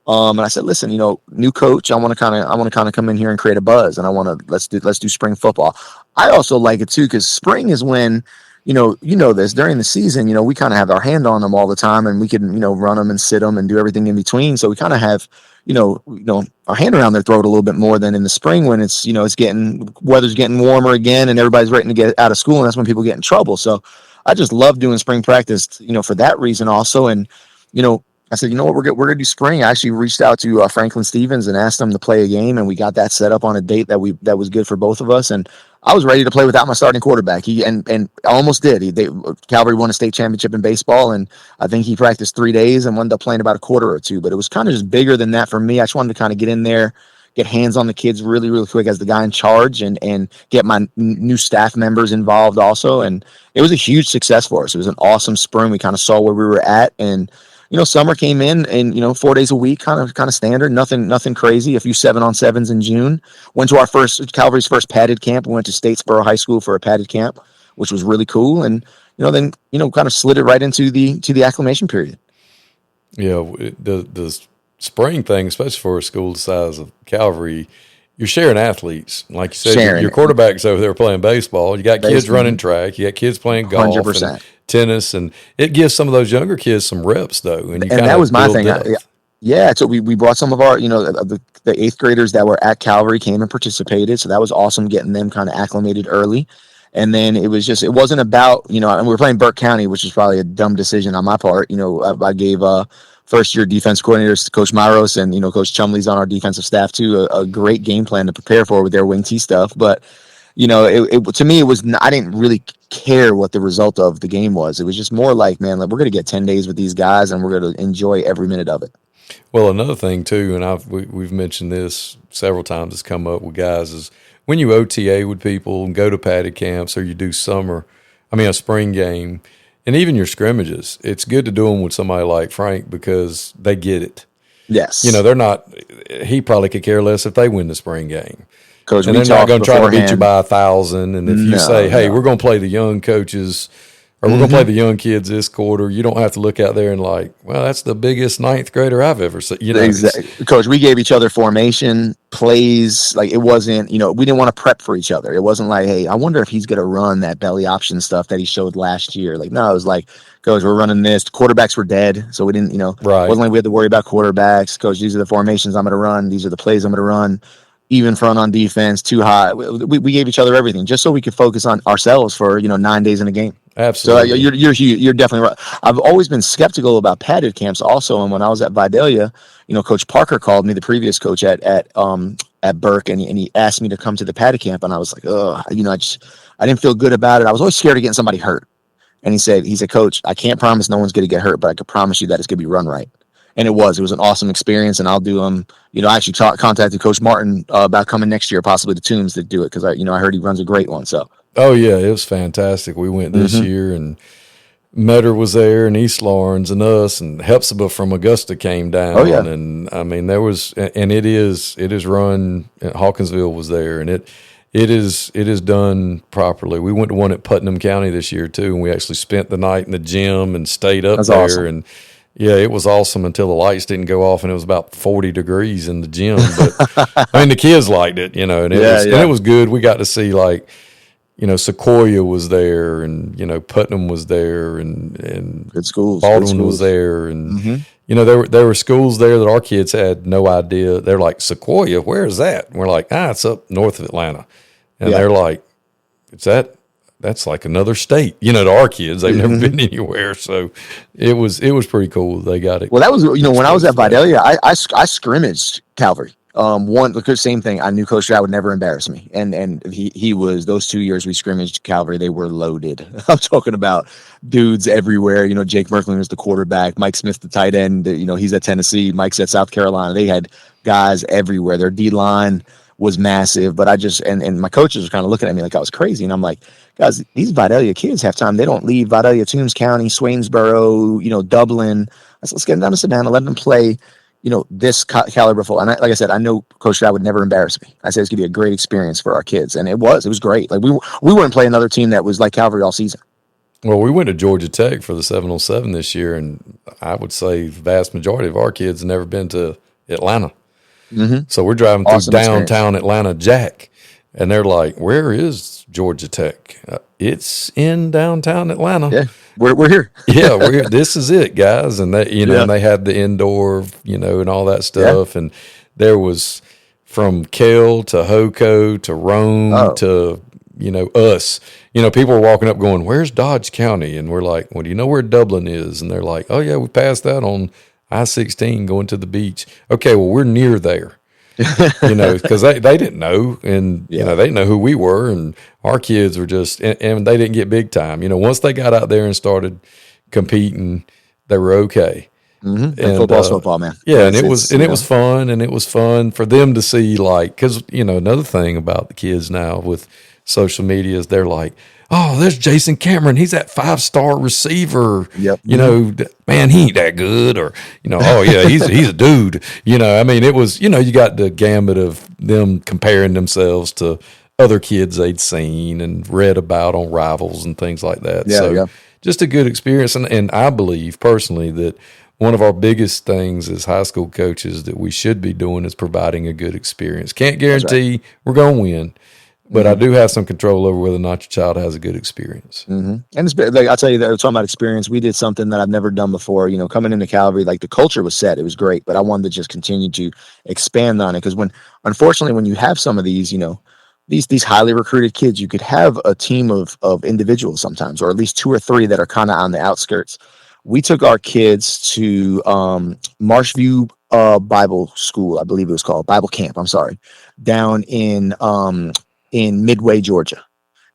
And I said, listen, new coach, I want to kind of come in here and create a buzz, and let's do spring football. I also like it too, because spring is when this during the season, we kind of have our hand on them all the time, and we can, run them and sit them and do everything in between. So we kind of have, our hand around their throat a little bit more than in the spring when it's, weather's getting warmer again and everybody's ready to get out of school. And that's when people get in trouble. So I just love doing spring practice, for that reason also. And, I said, what, we're going to do spring. I actually reached out to Franklin Stevens and asked him to play a game, and we got that set up on a date that was good for both of us. And I was ready to play without my starting quarterback. And I almost did. Calvary won a state championship in baseball, and I think he practiced 3 days and wound up playing about a quarter or two. But it was kind of just bigger than that for me. I just wanted to kind of get in there, get hands on the kids really, really quick as the guy in charge, and get my new staff members involved also. And it was a huge success for us. It was an awesome spring. We kind of saw where we were at, and summer came in, and 4 days a week, kind of standard, nothing crazy. A few 7-on-7s in June. Went to Calvary's first padded camp. We went to Statesboro High School for a padded camp, which was really cool. And then kind of slid it right into the acclimation period. Yeah, the spring thing, especially for a school the size of Calvary, you're sharing athletes. Like you said, your quarterback's over there playing baseball. You got kids running track. You got kids playing golf 100%. And tennis, and it gives some of those younger kids some reps, though. And that was my thing. So we brought some of our, the 8th graders that were at Calvary came and participated. So that was awesome, getting them kind of acclimated early. And then it wasn't about, and we were playing Burke County, which was probably a dumb decision on my part. I gave first-year defense coordinators, Coach Myros and, Coach Chumley's on our defensive staff too, a great game plan to prepare for with their wing T stuff. But, to me, I didn't really care what the result of the game was. It was just more like, man, we're going to get 10 days with these guys, and we're going to enjoy every minute of it. Well, another thing too, and we've mentioned this several times, it's come up with guys, is when you OTA with people and go to padded camps, or you do a spring game, and even your scrimmages, it's good to do them with somebody like Frank because they get it. Yes. He probably could care less if they win the spring game. Coach, and they're not going to try to beat you by 1,000. And if you say, hey, we're going to play the young coaches, or we're going to play the young kids this quarter, you don't have to look out there and well, that's the biggest 9th grader I've ever seen. Exactly. Coach, we gave each other formation, plays. It wasn't, we didn't want to prep for each other. It wasn't like, hey, I wonder if he's going to run that belly option stuff that he showed last year. No, it was like, Coach, we're running this. The quarterbacks were dead, so we didn't, right. Wasn't like we had to worry about quarterbacks. Coach, these are the formations I'm going to run. These are the plays I'm going to run. Even front on defense, too high. We gave each other everything just so we could focus on ourselves for 9 days in a game. Absolutely. So you're definitely right. I've always been skeptical about padded camps also, and when I was at Vidalia, Coach Parker called me, the previous coach at Burke, and he asked me to come to the padded camp, and I was like, I didn't feel good about it. I was always scared of getting somebody hurt, and he said, Coach, I can't promise no one's going to get hurt, but I could promise you that it's going to be run right. And it was an awesome experience, and I'll do them. I actually contacted Coach Martin about coming next year, possibly to Toombs, to do it because I heard he runs a great one. So. Oh yeah, it was fantastic. We went this year, and Metter was there, and East Lawrence, and us, and Hepzibah from Augusta came down. Oh yeah, and there was, and it is run. Hawkinsville was there, and it is done properly. We went to one at Putnam County this year too, and we actually spent the night in the gym and stayed up there. Awesome. And yeah, it was awesome until the lights didn't go off, and it was about 40 degrees in the gym. But the kids liked it, and it was good. We got to see Sequoia was there, and Putnam was there, and good schools. Baldwin was there, and there were schools there that our kids had no idea. They're like, Sequoia, where is that? And we're like, it's up north of Atlanta, and they're like, that's like another state, to our kids. They've never been anywhere. So it was pretty cool. They got it. Well, that was, when I was at Vidalia, I scrimmaged Calvary. Same thing. I knew Coach Stroud would never embarrass me. And he was, those 2 years we scrimmaged Calvary, they were loaded. I'm talking about dudes everywhere. Jake Merklin was the quarterback, Mike Smith, the tight end, he's at Tennessee, Mike's at South Carolina. They had guys everywhere. Their D line was massive, but and my coaches were kind of looking at me like I was crazy. And I'm like, guys, these Vidalia kids have time. They don't leave Vidalia, Toombs County, Swainsboro, Dublin. I said, let's get them down to Savannah, let them play, this caliber full. And like I said, I know Coach Stroud would never embarrass me. I said it's going to be a great experience for our kids. And it was great. We wouldn't play another team that was like Calvary all season. Well, we went to Georgia Tech for the 7-on-7 this year, and I would say the vast majority of our kids have never been to Atlanta. Mm-hmm. So we're driving through downtown Atlanta, Jack, And they're like, where is Georgia Tech? It's in downtown Atlanta. Yeah, we're here. Yeah, this is it, guys. And they, and they had the indoor, and all that stuff. And there was from Kell to Hoco to Rome to, us. People were walking up going, where's Dodge County? And we're like, well, do you know where Dublin is? And they're like, oh, yeah, we passed that on I-16 going to the beach. Okay, well, we're near there. Because they didn't know, and they didn't know who we were, and our kids were just, and they didn't get big time. Once they got out there and started competing, they were okay. Mm-hmm. And football's football, man. Yeah, and it was fun, and it was fun for them to see, like, because another thing about the kids now with social media is they're like, oh, there's Jason Cameron. He's that 5-star receiver. Yep. Man, he ain't that good. Or, oh, yeah, he's a dude. It was, you got the gambit of them comparing themselves to other kids they'd seen and read about on Rivals and things like that. So just a good experience. And I believe personally that one of our biggest things as high school coaches that we should be doing is providing a good experience. Can't guarantee we're going to win. But I do have some control over whether or not your child has a good experience. Mm-hmm. And it's like, I'll tell you, talking about experience, we did something that I've never done before. Coming into Calvary, like the culture was set. It was great, but I wanted to just continue to expand on it. Because unfortunately, when you have some of these, these highly recruited kids, you could have a team of individuals sometimes, or at least 2 or 3 that are kind of on the outskirts. We took our kids to Marshview Bible School, I believe it was called, Bible Camp, I'm sorry, down in Midway, Georgia.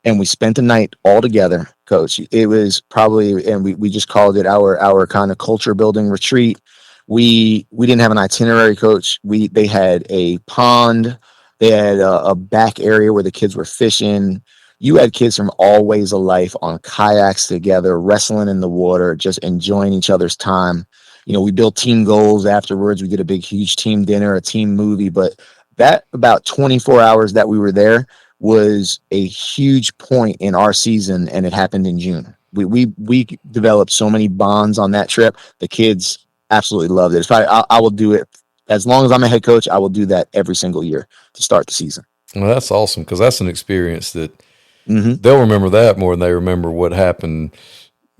And we spent the night all together, Coach. It was probably, and we just called it our kind of culture building retreat. We didn't have an itinerary, Coach. They had a pond. They had a back area where the kids were fishing. You had kids from all ways of life on kayaks together, wrestling in the water, just enjoying each other's time. We built team goals afterwards. We did a big, huge team dinner, a team movie. But that about 24 hours that we were there was a huge point in our season, and it happened in June. We developed so many bonds on that trip. The kids absolutely loved it. It's probably, I will do it as long as I'm a head coach. I will do that every single year to start the season. Well, that's awesome, because that's an experience that they'll remember that more than they remember what happened.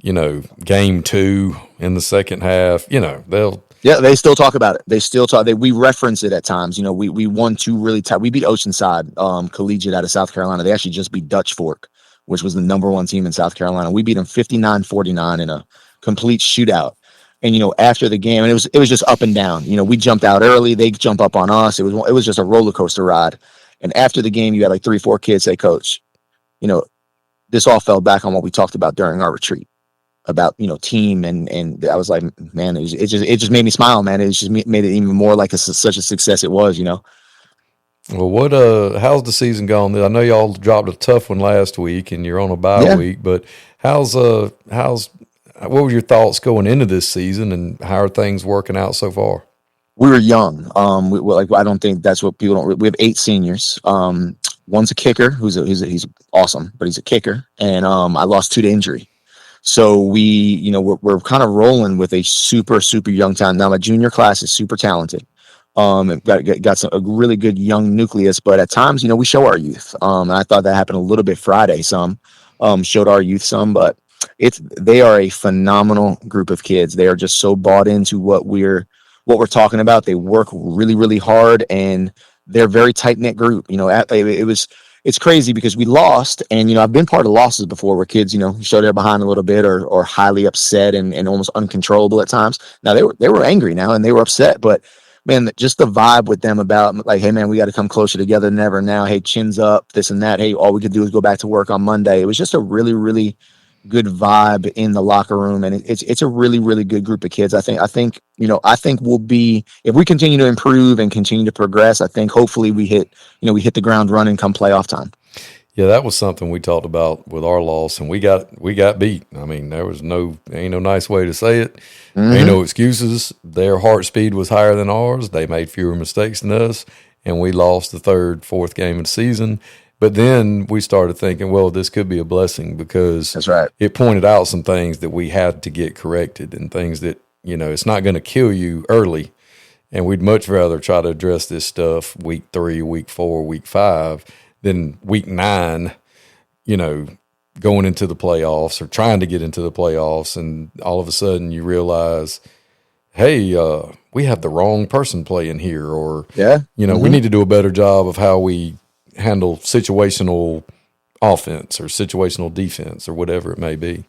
Game 2 in the second half. They still talk about it. They still talk. We reference it at times. We won 2 really tight. We beat Oceanside Collegiate out of South Carolina. They actually just beat Dutch Fork, which was the #1 team in South Carolina. We beat them 59-49 in a complete shootout. And after the game, and it was just up and down. We jumped out early. They jump up on us. It was just a roller coaster ride. And after the game, you had like 3 or 4 kids say, "Coach, this all fell back on what we talked about during our retreat." About team, and I was like, man, it just made me smile, man. It just made it even more like such a success it was. Well, how's the season gone? I know y'all dropped a tough one last week, and you're on a bye week. But what were your thoughts going into this season, and how are things working out so far? We were young. I don't think that's what people don't. We have 8 seniors. One's a kicker he's awesome, but he's a kicker, and I lost 2 to injury. So we're kind of rolling with a super, super young talent. Now my junior class is super talented. Got a really good young nucleus, but at times, we show our youth. And I thought that happened a little bit Friday. Some showed our youth some, but they are a phenomenal group of kids. They are just so bought into what we're talking about. They work really, really hard, and they're a very tight knit group. It's crazy because we lost, and I've been part of losses before where kids show their behind a little bit or highly upset and almost uncontrollable at times. Now they were angry now, and they were upset, but man, just the vibe with them about like, hey man, we got to come closer together than ever now. Hey, chins up, this and that. Hey, all we could do is go back to work on Monday. It was just a really, really good vibe in the locker room, and it's a really, really good group of kids. I think we'll be, if we continue to improve and continue to progress, I think hopefully we hit the ground running come playoff time. Yeah, that was something we talked about with our loss, and we got beat. I mean, there was ain't no nice way to say it. Ain't no excuses. Their heart speed was higher than ours. They made fewer mistakes than us, and we lost the 3rd, 4th game of the season. But then we started thinking, well, this could be a blessing, because that's right. It pointed out some things that we had to get corrected, and things that, it's not going to kill you early. And we'd much rather try to address this stuff week 3, week 4, week 5 then week 9, going into the playoffs or trying to get into the playoffs, and all of a sudden you realize, hey, we have the wrong person playing here, or we need to do a better job of how we handle situational offense or situational defense or whatever it may be.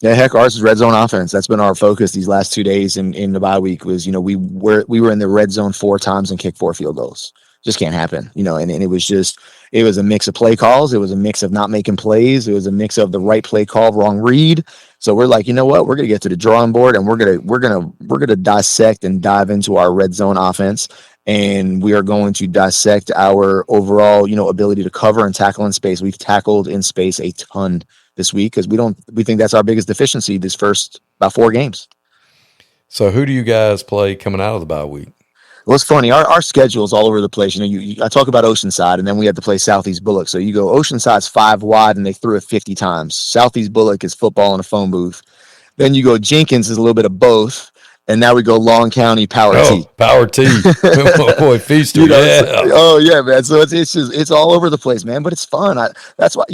Yeah, heck, ours is red zone offense. That's been our focus these last 2 days in the bye week. Was we were in the red zone 4 times and kicked 4 field goals. Just can't happen, and it was a mix of play calls. It was a mix of not making plays. It was a mix of the right play call, wrong read. So we're like, you know what? We're gonna get to the drawing board, and we're gonna dissect and dive into our red zone offense, and we are going to dissect our overall, ability to cover and tackle in space. We've tackled in space a ton this week because we think that's our biggest deficiency this first about 4 games. So who do you guys play coming out of the bye week? Well, it's funny. Our schedule is all over the place. I talk about Oceanside, and then we have to play Southeast Bullock. So you go Oceanside's 5 wide, and they threw it 50 times. Southeast Bullock is football in a phone booth. Then you go Jenkins is a little bit of both, and now we go Long County Power T. Power T. Oh, boy, Feaster. Oh yeah, man. So it's all over the place, man. But it's fun. That's why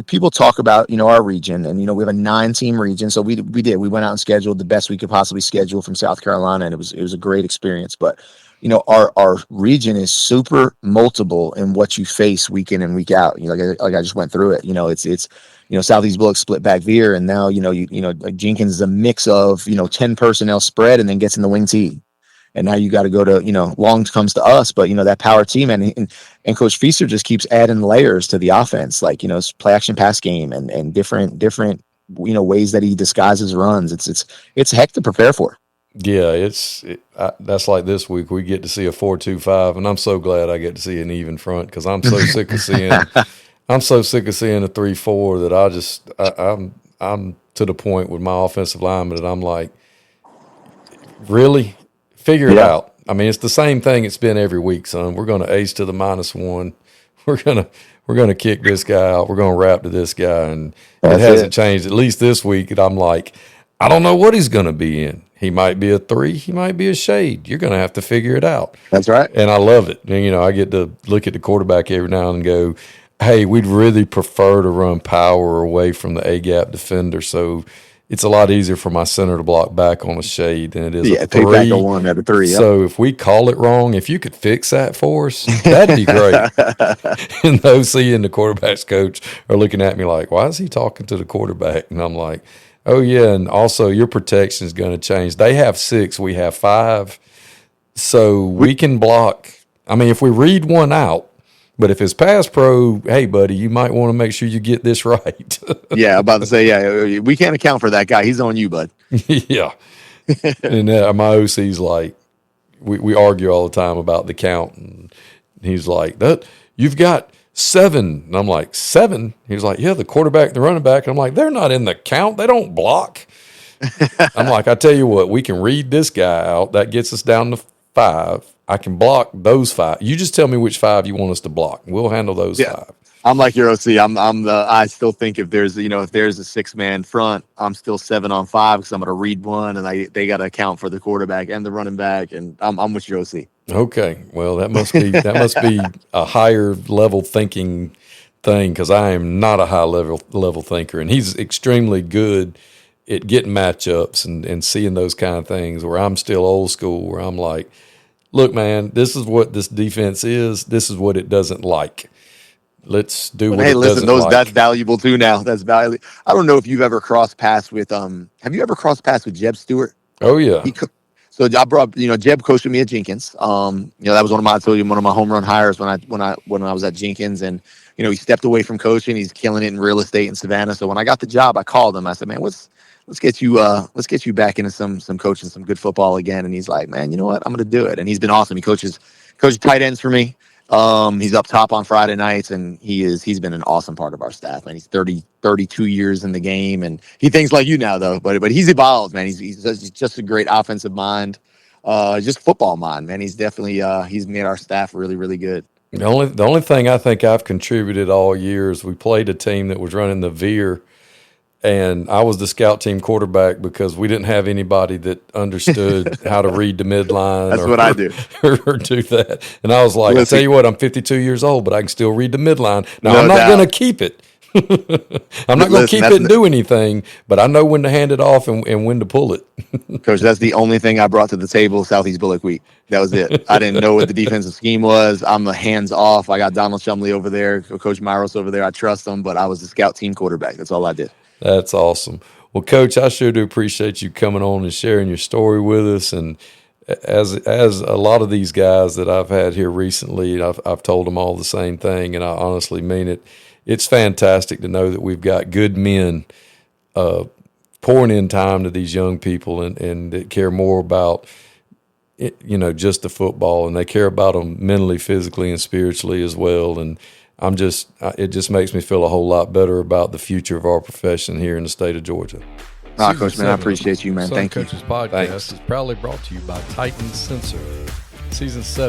people talk about our region, and we have a 9-team region. So we went out and scheduled the best we could possibly schedule from South Carolina, and it was a great experience. But our region is super multiple in what you face week in and week out. Like I just went through it. It's Southeast Bullock split back veer, and now Jenkins is a mix of 10 personnel spread and then gets in the wing T. And now you got to go to, Long comes to us, but, that power team and Coach Feaster just keeps adding layers to the offense, like, play action pass game and different, ways that he disguises runs. It's heck to prepare for. Yeah, that's like this week. We get to see a 4-2-5, and I'm so glad I get to see an even front because I'm so sick of seeing a 3-4 that I'm to the point with my offensive lineman that I'm like, really? Figure it out. I mean, it's the same thing it's been every week, son. We're going to ace to the -1. We're gonna kick this guy out. We're going to wrap to this guy, and it hasn't changed. At least this week, and I'm like, I don't know what he's going to be in. He might be a 3. He might be a shade. You're going to have to figure it out. That's right. And I love it. And, I get to look at the quarterback every now and go, hey, we'd really prefer to run power away from the A-gap defender, so it's a lot easier for my center to block back on a shade than it is a 3. Pick back a 1 at a 3. Yep. So if we call it wrong, if you could fix that for us, that'd be great. And the OC and the quarterback's coach are looking at me like, why is he talking to the quarterback? And I'm like, oh, yeah, and also your protection is going to change. They have 6, we have 5. So we can block. I mean, if we read one out, but if it's pass pro, hey, buddy, you might want to make sure you get this right. Yeah, I'm about to say, we can't account for that guy. He's on you, bud. Yeah. And my OC's like, we argue all the time about the count. And he's like, you've got 7. And I'm like, 7? He's like, yeah, the quarterback, the running back. And I'm like, they're not in the count. They don't block. I'm like, I tell you what, we can read this guy out. That gets us down to 5. I can block those 5. You just tell me which 5 you want us to block. We'll handle those 5. I'm like your OC. I still think if there's a 6-man front, I'm still 7 on 5 because I'm going to read one, and they got to account for the quarterback and the running back, and I'm with your OC. Okay, well that must be a higher level thinking thing because I am not a high level thinker, and he's extremely good at getting matchups and seeing those kind of things. Where I'm still old school, where I'm like, look, man, this is what this defense is. This is what it doesn't like. Let's do what it doesn't like. That's valuable too now. That's valuable. I don't know if you've ever crossed paths with have you ever crossed paths with Jeb Stewart? Oh, yeah. So I brought, Jeb coached with me at Jenkins. That was one of my home run hires when I was at Jenkins, and he stepped away from coaching. He's killing it in real estate in Savannah. So when I got the job, I called him. I said, man, let's get you back into some coaching, some good football again. And he's like, man, you know what? I'm going to do it. And he's been awesome. He coaches tight ends for me. He's up top on Friday nights, and he's been an awesome part of our staff, man. He's 32 years in the game, and he thinks like you now though, but he's evolved, man. He's just a great offensive mind, just football mind, man. He's definitely, he's made our staff really, really good. The only thing I think I've contributed all year is we played a team that was running the veer And I was the scout team quarterback because we didn't have anybody that understood how to read the midline. That's what I do. Or do that. And I was like, I tell you what, I'm 52 years old, but I can still read the midline. Now, No I'm not doubt. going to keep it. I'm not going to keep it and do anything, but I know when to hand it off and when to pull it. Coach, that's the only thing I brought to the table Southeast Bullock Week. That was it. I didn't know what the defensive scheme was. I'm a hands off. I got Donald Shumley over there, Coach Myros over there. I trust them, but I was the scout team quarterback. That's all I did. That's awesome. Well, Coach, I sure do appreciate you coming on and sharing your story with us. And as a lot of these guys that I've had here recently, I've told them all the same thing, and I honestly mean it. It's fantastic to know that we've got good men pouring in time to these young people and that care more about just the football, and they care about them mentally, physically, and spiritually as well. And it just makes me feel a whole lot better about the future of our profession here in the state of Georgia. Coach, man, I appreciate you, man. Thank you. Coaches Podcast is proudly brought to you by Titan Sensor. Season 7.